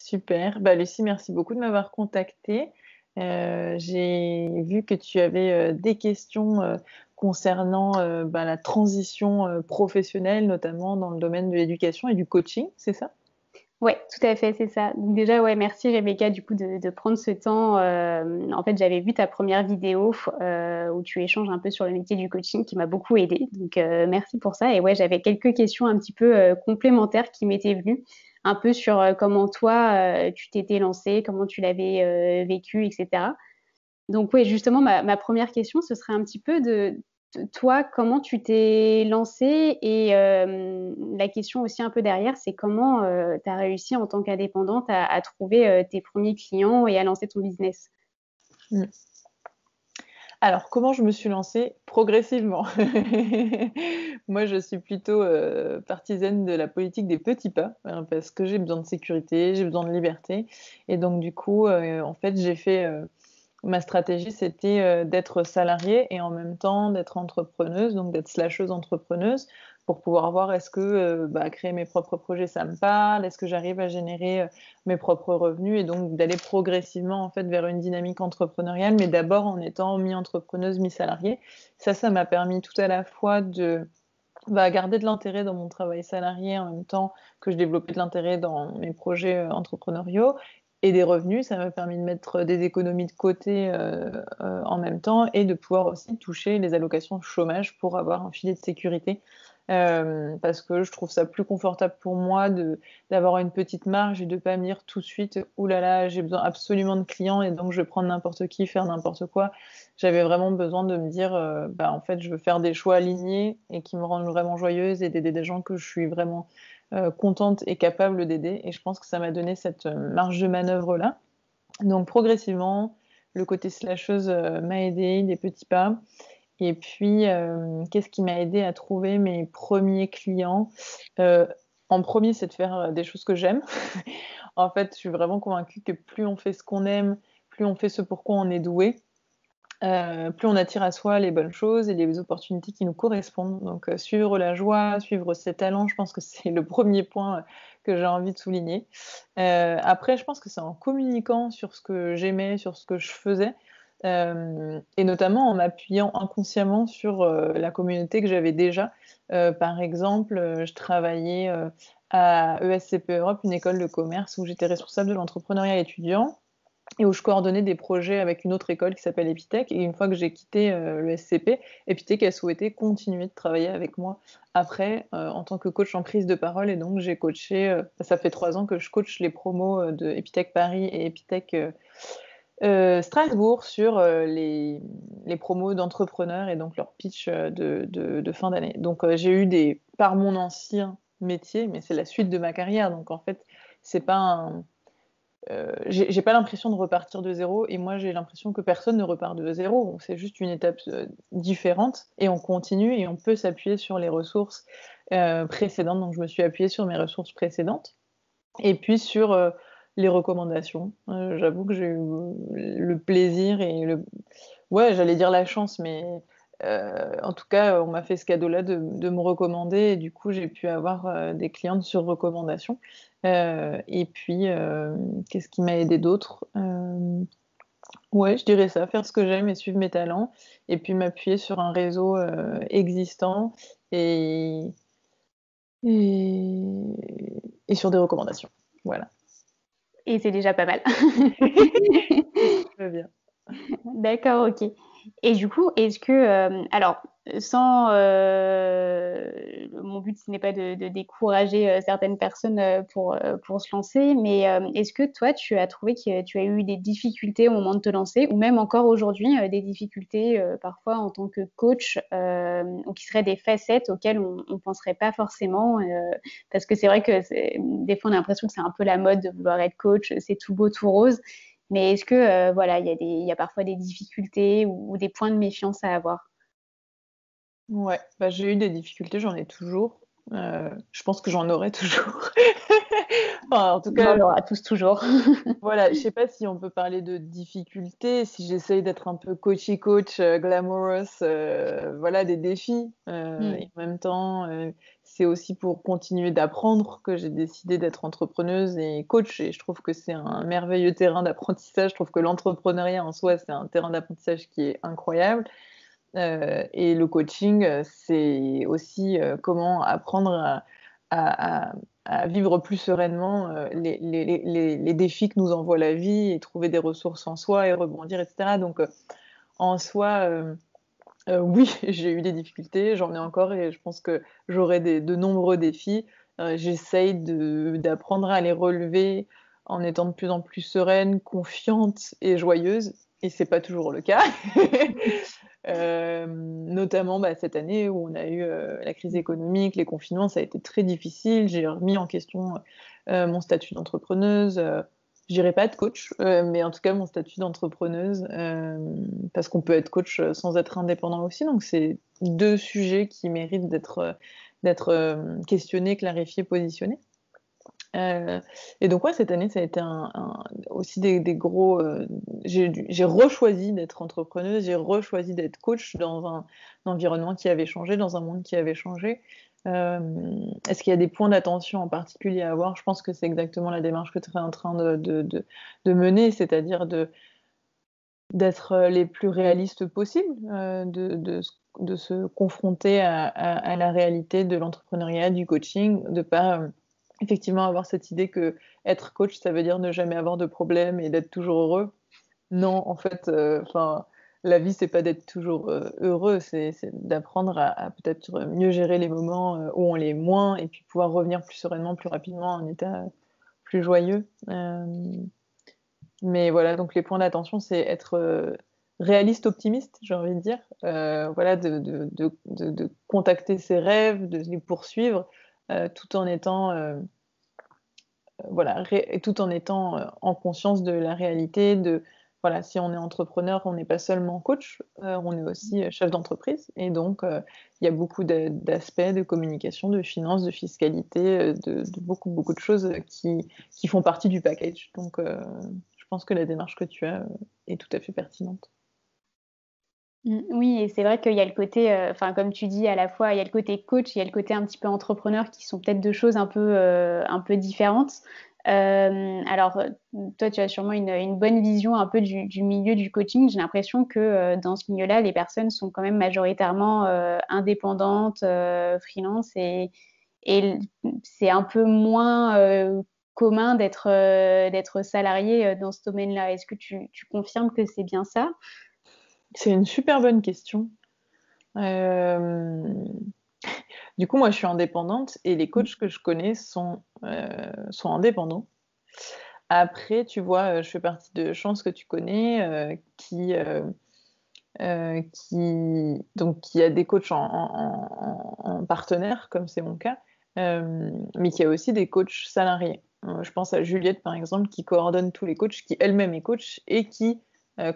Super. Bah, Lucie, merci beaucoup de m'avoir contactée. J'ai vu que tu avais des questions concernant la transition professionnelle, notamment dans le domaine de l'éducation et du coaching, c'est ça? Ouais, tout à fait, c'est ça. Donc déjà, ouais, merci Rebecca du coup de prendre ce temps. En fait, j'avais vu ta première vidéo où tu échanges un peu sur le métier du coaching qui m'a beaucoup aidée. Donc merci pour ça. Et ouais, j'avais quelques questions un petit peu complémentaires qui m'étaient venues, un peu sur comment toi tu t'étais lancée, comment tu l'avais vécu, etc. Donc oui, justement, ma première question, ce serait un petit peu de toi, comment tu t'es lancée et la question aussi un peu derrière, c'est comment tu as réussi en tant qu'indépendante à trouver tes premiers clients et à lancer ton business. Mm. Alors, comment je me suis lancée? Progressivement. Moi, je suis plutôt partisane de la politique des petits pas, hein, parce que j'ai besoin de sécurité, j'ai besoin de liberté. Et donc, du coup, en fait, j'ai fait ma stratégie, c'était d'être salariée et en même temps d'être entrepreneuse, donc d'être slasheuse entrepreneuse, pour pouvoir voir est-ce que créer mes propres projets, ça me parle, est-ce que j'arrive à générer mes propres revenus et donc d'aller progressivement en fait vers une dynamique entrepreneuriale, mais d'abord en étant mi-entrepreneuse, mi-salariée. Ça m'a permis tout à la fois de garder de l'intérêt dans mon travail salarié en même temps que je développais de l'intérêt dans mes projets entrepreneuriaux et des revenus. Ça m'a permis de mettre des économies de côté en même temps et de pouvoir aussi toucher les allocations chômage pour avoir un filet de sécurité. Parce que je trouve ça plus confortable pour moi d'avoir une petite marge et de pas me dire tout de suite ouh là là, j'ai besoin absolument de clients et donc je vais prendre n'importe qui, faire n'importe quoi. J'avais vraiment besoin de me dire en fait, je veux faire des choix alignés et qui me rendent vraiment joyeuse et d'aider des gens que je suis vraiment contente et capable d'aider. Et je pense que ça m'a donné cette marge de manœuvre là. Donc progressivement, le côté slasheuse m'a aidé, des petits pas. Et puis, qu'est-ce qui m'a aidé à trouver mes premiers clients? Heu, En premier, c'est de faire des choses que j'aime. En fait, je suis vraiment convaincue que plus on fait ce qu'on aime, plus on fait ce pour quoi on est doué, plus on attire à soi les bonnes choses et les opportunités qui nous correspondent. Donc, suivre la joie, suivre ses talents, je pense que c'est le premier point que j'ai envie de souligner. Après, je pense que c'est en communiquant sur ce que j'aimais, sur ce que je faisais, et notamment en m'appuyant inconsciemment sur la communauté que j'avais déjà. Par exemple, je travaillais à ESCP Europe, une école de commerce où j'étais responsable de l'entrepreneuriat étudiant et où je coordonnais des projets avec une autre école qui s'appelle Epitech. Et une fois que j'ai quitté le SCP, Epitech a souhaité continuer de travailler avec moi après en tant que coach en prise de parole. Et donc j'ai coaché, ça fait 3 ans que je coach les promos de Epitech Paris et Epitech Strasbourg sur les promos d'entrepreneurs et donc leur pitch de fin d'année. Donc j'ai eu par mon ancien métier, mais c'est la suite de ma carrière. Donc en fait, c'est pas un j'ai pas l'impression de repartir de zéro et moi j'ai l'impression que personne ne repart de zéro. C'est juste une étape différente et on continue et on peut s'appuyer sur les ressources précédentes. Donc je me suis appuyée sur mes ressources précédentes et puis sur les recommandations. J'avoue que j'ai eu le plaisir et ouais, j'allais dire la chance, mais en tout cas, on m'a fait ce cadeau-là de me recommander et du coup, j'ai pu avoir des clientes sur recommandation. Et puis, qu'est-ce qui m'a aidé d'autre? Ouais, je dirais ça, faire ce que j'aime et suivre mes talents et puis m'appuyer sur un réseau existant et, et, et sur des recommandations. Voilà. Et c'est déjà pas mal. C'est très bien. D'accord, OK. Et du coup, est-ce que, alors, sans, mon but, ce n'est pas de décourager, certaines personnes, pour se lancer, mais, est-ce que toi, tu as trouvé que tu as eu des difficultés au moment de te lancer ou même encore aujourd'hui, des difficultés, parfois en tant que coach, ou qui seraient des facettes auxquelles on penserait pas forcément, parce que c'est vrai que des fois, on a l'impression que c'est un peu la mode de vouloir être coach, c'est tout beau, tout rose. Mais est-ce que, voilà, il y a parfois des difficultés ou des points de méfiance à avoir? Ouais, j'ai eu des difficultés, j'en ai toujours. Je pense que j'en aurai toujours. Enfin, en tout On en cas, aura tous toujours. voilà, je sais pas si on peut parler de difficultés, si j'essaye d'être un peu coachy coach, glamorous, voilà, des défis. Et en même temps, c'est aussi pour continuer d'apprendre que j'ai décidé d'être entrepreneuse et coach. Et je trouve que c'est un merveilleux terrain d'apprentissage. Je trouve que l'entrepreneuriat en soi, c'est un terrain d'apprentissage qui est incroyable. Et le coaching, c'est aussi comment apprendre à- à- à vivre plus sereinement les défis que nous envoie la vie et trouver des ressources en soi et rebondir, etc. Donc, en soi, oui, j'ai eu des difficultés, j'en ai encore et je pense que j'aurai de nombreux défis. J'essaye d'apprendre à les relever en étant de plus en plus sereine, confiante et joyeuse. Et c'est pas toujours le cas. Notamment bah, cette année où on a eu la crise économique, les confinements, ça a été très difficile. J'ai remis en question mon statut d'entrepreneuse. Je dirais pas de coach, mais en tout cas mon statut d'entrepreneuse, parce qu'on peut être coach sans être indépendant aussi. Donc c'est deux sujets qui méritent d'être questionnés, clarifiés, positionnés. Et donc ouais, cette année, ça a été aussi des gros. J'ai rechoisi d'être entrepreneuse, j'ai rechoisi d'être coach dans un environnement qui avait changé, dans un monde qui avait changé. Euh, Est-ce qu'il y a des points d'attention en particulier à avoir? Je pense que c'est exactement la démarche que tu es en train de mener, c'est-à-dire d'être les plus réalistes possibles, de se confronter à la réalité de l'entrepreneuriat, du coaching, de pas effectivement avoir cette idée que être coach, ça veut dire ne jamais avoir de problème et d'être toujours heureux. Non, en fait, enfin, la vie, c'est pas d'être toujours heureux, c'est d'apprendre à peut-être mieux gérer les moments où on l'est moins et puis pouvoir revenir plus sereinement, plus rapidement à un état plus joyeux. Mais voilà, donc les points d'attention, c'est être réaliste, optimiste, j'ai envie de dire. Voilà, de contacter ses rêves, de les poursuivre, tout en étant, voilà, tout en étant en conscience de la réalité. Voilà, si on est entrepreneur, on n'est pas seulement coach, on est aussi chef d'entreprise. Et donc, il y a beaucoup d'aspects de communication, de finance, de fiscalité, de beaucoup, beaucoup de choses qui font partie du package. Donc, je pense que la démarche que tu as est tout à fait pertinente. Oui, et c'est vrai qu'il y a le côté, enfin, comme tu dis, à la fois, il y a le côté coach, il y a le côté un petit peu entrepreneur qui sont peut-être deux choses un peu différentes. Alors, toi, tu as sûrement une bonne vision un peu du milieu du coaching. J'ai l'impression que dans ce milieu-là, les personnes sont quand même majoritairement indépendantes, freelance, et c'est un peu moins commun d'être salarié dans ce domaine-là. Est-ce que tu confirmes que c'est bien ça? C'est une super bonne question. Euh, Du coup, moi, je suis indépendante et les coachs que je connais sont indépendants. Après, tu vois, je fais partie de Chance que tu connais, qui a des coachs en partenaire, comme c'est mon cas, mais qui a aussi des coachs salariés. Je pense à Juliette, par exemple, qui coordonne tous les coachs, qui elle-même est coach et qui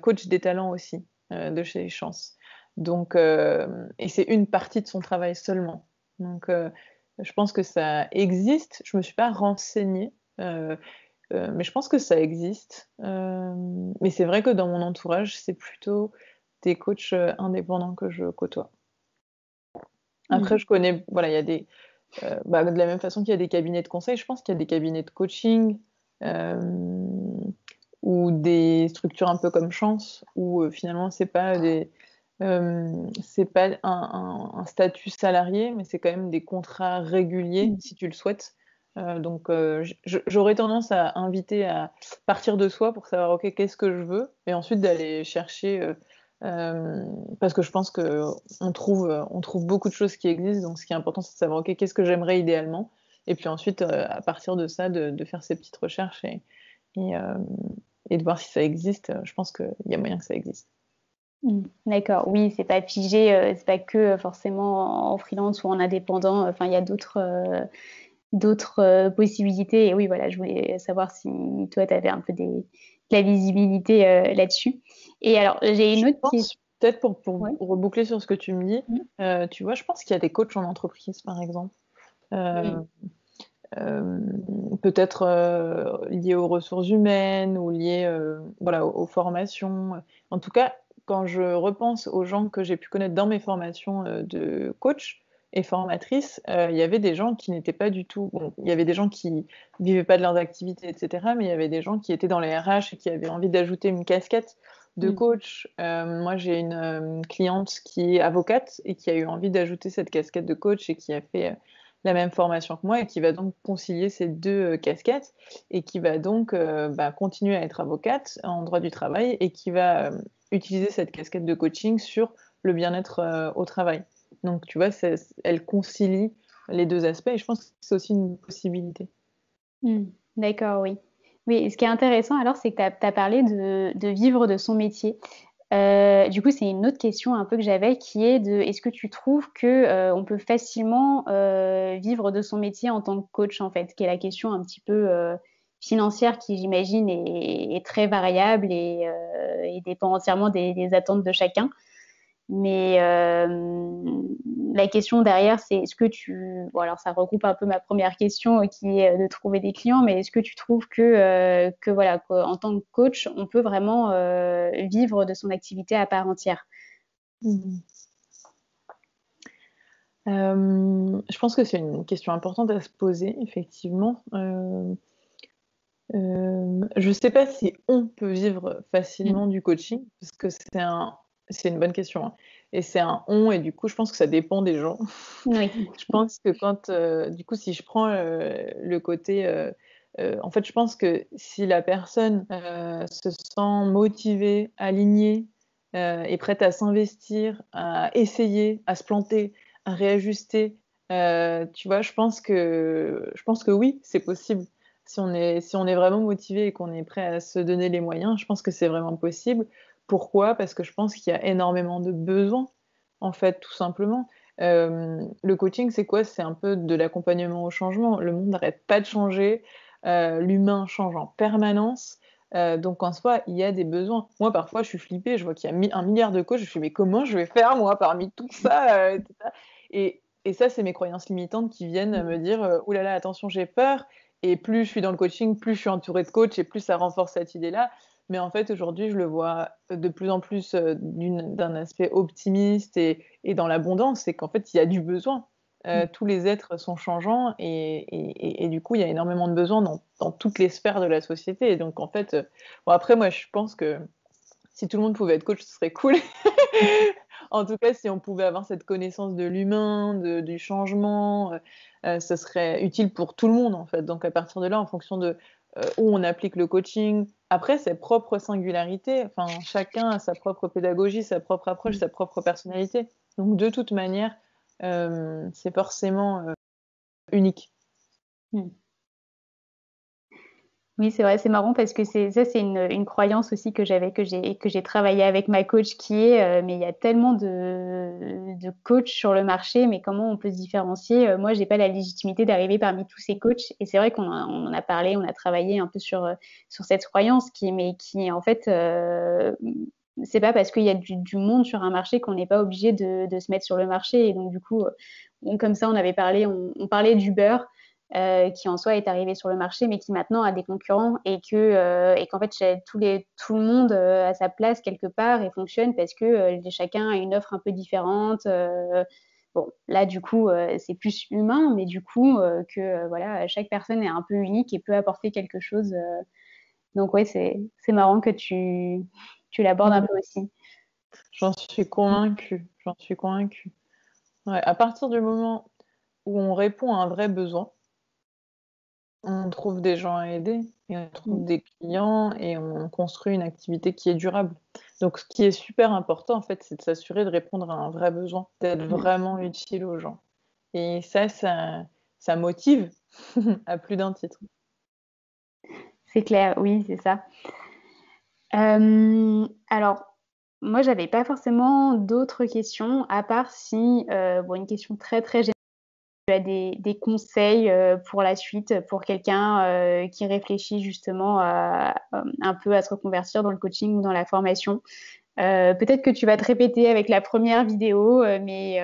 coach des talents aussi de chez Chance. Donc, et c'est une partie de son travail seulement. Donc, je pense que ça existe. Je me suis pas renseignée, mais je pense que ça existe. Mais c'est vrai que dans mon entourage, c'est plutôt des coachs indépendants que je côtoie. Après, je connais, voilà, il y a bah, de la même façon qu'il y a des cabinets de conseil, je pense qu'il y a des cabinets de coaching euh, ou des structures un peu comme Chance, où finalement, c'est pas un statut salarié, mais c'est quand même des contrats réguliers, si tu le souhaites. Donc, j'aurais tendance à inviter à partir de soi pour savoir, OK, qu'est-ce que je veux, et ensuite d'aller chercher, euh, parce que je pense on trouve beaucoup de choses qui existent, donc ce qui est important, c'est de savoir, OK, qu'est-ce que j'aimerais idéalement, et puis ensuite, à partir de ça, de faire ces petites recherches et, euh, et de voir si ça existe. Je pense qu'il y a moyen que ça existe. D'accord, oui, c'est pas figé, c'est pas que forcément en freelance ou en indépendant. Enfin, il y a d'autres possibilités. Et oui, voilà, je voulais savoir si toi, tu avais un peu de la visibilité là-dessus. Et alors, j'ai Je une autre question. pense, peut-être pour Ouais. reboucler sur ce que tu me dis, tu vois, je pense qu'il y a des coachs en entreprise, par exemple. Euh, Mm. euh, peut-être liées aux ressources humaines ou liées voilà, aux formations. En tout cas, quand je repense aux gens que j'ai pu connaître dans mes formations de coach et formatrice, il y avait des gens qui n'étaient pas du tout... Bon, il y avait des gens qui vivaient pas de leurs activités, etc. Mais il y avait des gens qui étaient dans les RH et qui avaient envie d'ajouter une casquette de Mm. coach. Moi, j'ai une cliente qui est avocate et qui a eu envie d'ajouter cette casquette de coach et qui a fait la même formation que moi et qui va donc concilier ces deux casquettes et qui va donc continuer à être avocate en droit du travail et qui va utiliser cette casquette de coaching sur le bien-être au travail. Donc, tu vois, elle concilie les deux aspects et je pense que c'est aussi une possibilité. Mm. D'accord, oui. Oui, et ce qui est intéressant alors, c'est que tu as parlé de vivre de son métier. Du coup, c'est une autre question un peu que j'avais qui est de est-ce que tu trouves que on peut facilement vivre de son métier en tant que coach en fait, qui est la question un petit peu financière qui j'imagine est très variable et dépend entièrement des attentes de chacun. Mais la question derrière, c'est est-ce que tu... Bon, alors ça regroupe un peu ma première question qui est de trouver des clients, mais est-ce que tu trouves que voilà, qu'en tant que coach, on peut vraiment vivre de son activité à part entière? Mhm. Je pense que c'est une question importante à se poser, effectivement. Je ne sais pas si on peut vivre Mm. facilement du coaching, parce que c'est une bonne question, hein. Et c'est un on, et du coup, je pense que ça dépend des gens. Oui. Je pense que du coup, si je prends le côté, en fait, je pense que si la personne se sent motivée, alignée, est prête à s'investir, à essayer, à se planter, à réajuster, tu vois, je pense que oui, c'est possible. Si on est vraiment motivé et qu'on est prêt à se donner les moyens, je pense que c'est vraiment possible. Pourquoi? Parce que je pense qu'il y a énormément de besoins, en fait, tout simplement. Le coaching, c'est quoi? C'est un peu de l'accompagnement au changement. Le monde n'arrête pas de changer, l'humain change en permanence. Donc en soi, il y a des besoins. Moi, parfois, je suis flippée, je vois qu'il y a 1 milliard de coachs, je me dis, mais comment je vais faire, moi, parmi tout ça, etc. Et ça, c'est mes croyances limitantes qui viennent me dire, ouh là là, attention, j'ai peur. Et plus je suis dans le coaching, plus je suis entourée de coachs et plus ça renforce cette idée-là. Mais en fait, aujourd'hui, je le vois de plus en plus d'un aspect optimiste et dans l'abondance, c'est qu'en fait, il y a du besoin. Tous les êtres sont changeants et du coup, il y a énormément de besoins dans toutes les sphères de la société. Et donc, en fait, bon, après, moi, je pense que si tout le monde pouvait être coach, ce serait cool. En tout cas, si on pouvait avoir cette connaissance de l'humain, du changement, ça serait utile pour tout le monde, en fait. Donc, à partir de là, en fonction de où on applique le coaching, après, ses propres singularités, enfin, chacun a sa propre pédagogie, sa propre approche, sa propre personnalité. Donc, de toute manière, c'est forcément unique. Mm. Oui, c'est vrai, c'est marrant parce que c'est une croyance aussi que j'ai travaillé avec ma coach qui est mais il y a tellement de coachs sur le marché, mais comment on peut se différencier? Moi, j'ai pas la légitimité d'arriver parmi tous ces coachs et c'est vrai on en a parlé, on a travaillé un peu sur cette croyance qui en fait c'est pas parce qu'il y a du monde sur un marché qu'on n'est pas obligé de se mettre sur le marché et donc du coup comme ça on avait parlé on parlait d'Uber qui en soi est arrivé sur le marché, mais qui maintenant a des concurrents et qu'en fait tout le monde a sa place quelque part et fonctionne parce que chacun a une offre un peu différente. Bon, là du coup c'est plus humain, mais du coup que voilà chaque personne est un peu unique et peut apporter quelque chose. Donc ouais, c'est marrant que tu l'abordes un Mm. peu aussi. J'en suis convaincue. J'en suis convaincue. Ouais, à partir du moment où on répond à un vrai besoin, on trouve des gens à aider et on trouve Mm. des clients et on construit une activité qui est durable. Donc, ce qui est super important, en fait, c'est de s'assurer de répondre à un vrai besoin, d'être Mm. vraiment utile aux gens. Et ça motive à plus d'un titre. C'est clair, oui, c'est ça. Alors, moi, j'avais pas forcément d'autres questions, à part si, bon, une question très, très générale, tu as des conseils, pour la suite, pour quelqu'un, qui réfléchit justement un peu à se reconvertir dans le coaching ou dans la formation? Peut-être que tu vas te répéter avec la première vidéo, mais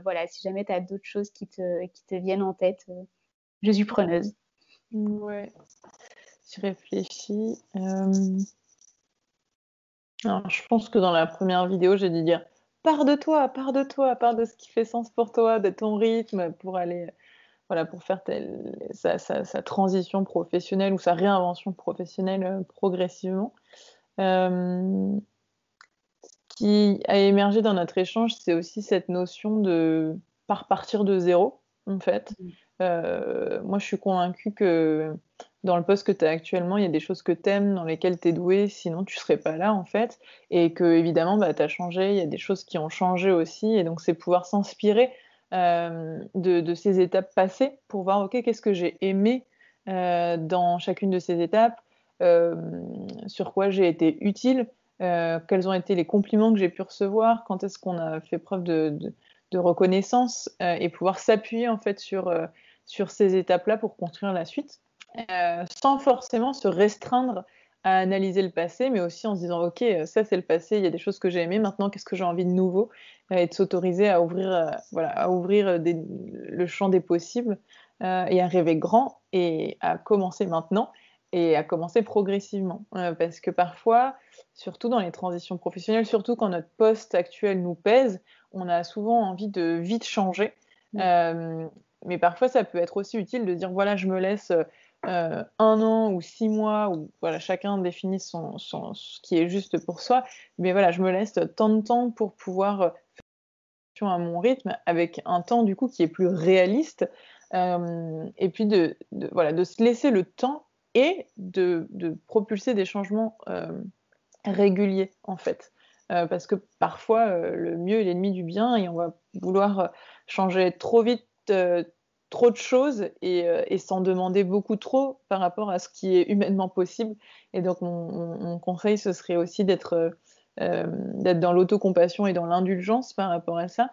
voilà, si jamais tu as d'autres choses qui te viennent en tête. Je suis preneuse. Ouais, je réfléchis. Alors, je pense que dans la première vidéo, j'ai dû dire pars de toi, pars de toi, pars de ce qui fait sens pour toi, de ton rythme, pour aller, voilà, pour faire sa transition professionnelle ou sa réinvention professionnelle progressivement. Ce qui a émergé dans notre échange, c'est aussi cette notion de partir de zéro, en fait. Moi, je suis convaincue que dans le poste que tu as actuellement, il y a des choses que tu aimes, dans lesquelles tu es douée, sinon tu serais pas là, en fait. Et que évidemment, bah, tu as changé, il y a des choses qui ont changé aussi. Et donc, c'est pouvoir s'inspirer de ces étapes passées pour voir, OK, qu'est-ce que j'ai aimé dans chacune de ces étapes, sur quoi j'ai été utile, quels ont été les compliments que j'ai pu recevoir, quand est-ce qu'on a fait preuve de reconnaissance, et pouvoir s'appuyer en fait sur ces étapes-là pour construire la suite, sans forcément se restreindre à analyser le passé, mais aussi en se disant ok, ça c'est le passé, il y a des choses que j'ai aimées, maintenant qu'est-ce que j'ai envie de nouveau, et de s'autoriser à ouvrir, voilà, à ouvrir le champ des possibles, et à rêver grand et à commencer maintenant et à commencer progressivement, parce que parfois, surtout dans les transitions professionnelles, surtout quand notre poste actuel nous pèse, on a souvent envie de vite changer. Mais parfois, ça peut être aussi utile de dire voilà, je me laisse 1 an ou 6 mois, ou voilà, chacun définit ce qui est juste pour soi. Mais voilà, je me laisse tant de temps pour pouvoir faire à mon rythme, avec un temps du coup qui est plus réaliste. Et puis voilà, de se laisser le temps et de propulser des changements régulier en fait. Parce que parfois, le mieux est l'ennemi du bien et on va vouloir changer trop vite, trop de choses et s'en demander beaucoup trop par rapport à ce qui est humainement possible. Et donc mon conseil, ce serait aussi d'être dans l'autocompassion et dans l'indulgence par rapport à ça,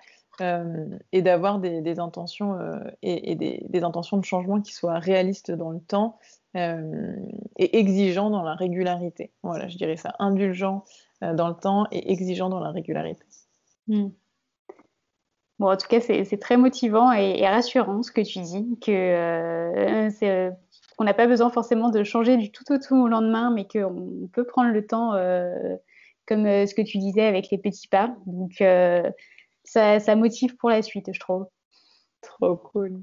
et d'avoir des intentions, et des intentions de changement qui soient réalistes dans le temps, et exigeant dans la régularité. Voilà, je dirais ça, indulgent dans le temps et exigeant dans la régularité. Mm. Bon, en tout cas, c'est très motivant et rassurant ce que tu dis, qu'on n'a pas besoin forcément de changer du tout au tout au lendemain, mais qu'on peut prendre le temps, comme ce que tu disais avec les petits pas. Donc, ça motive pour la suite, je trouve. Trop cool.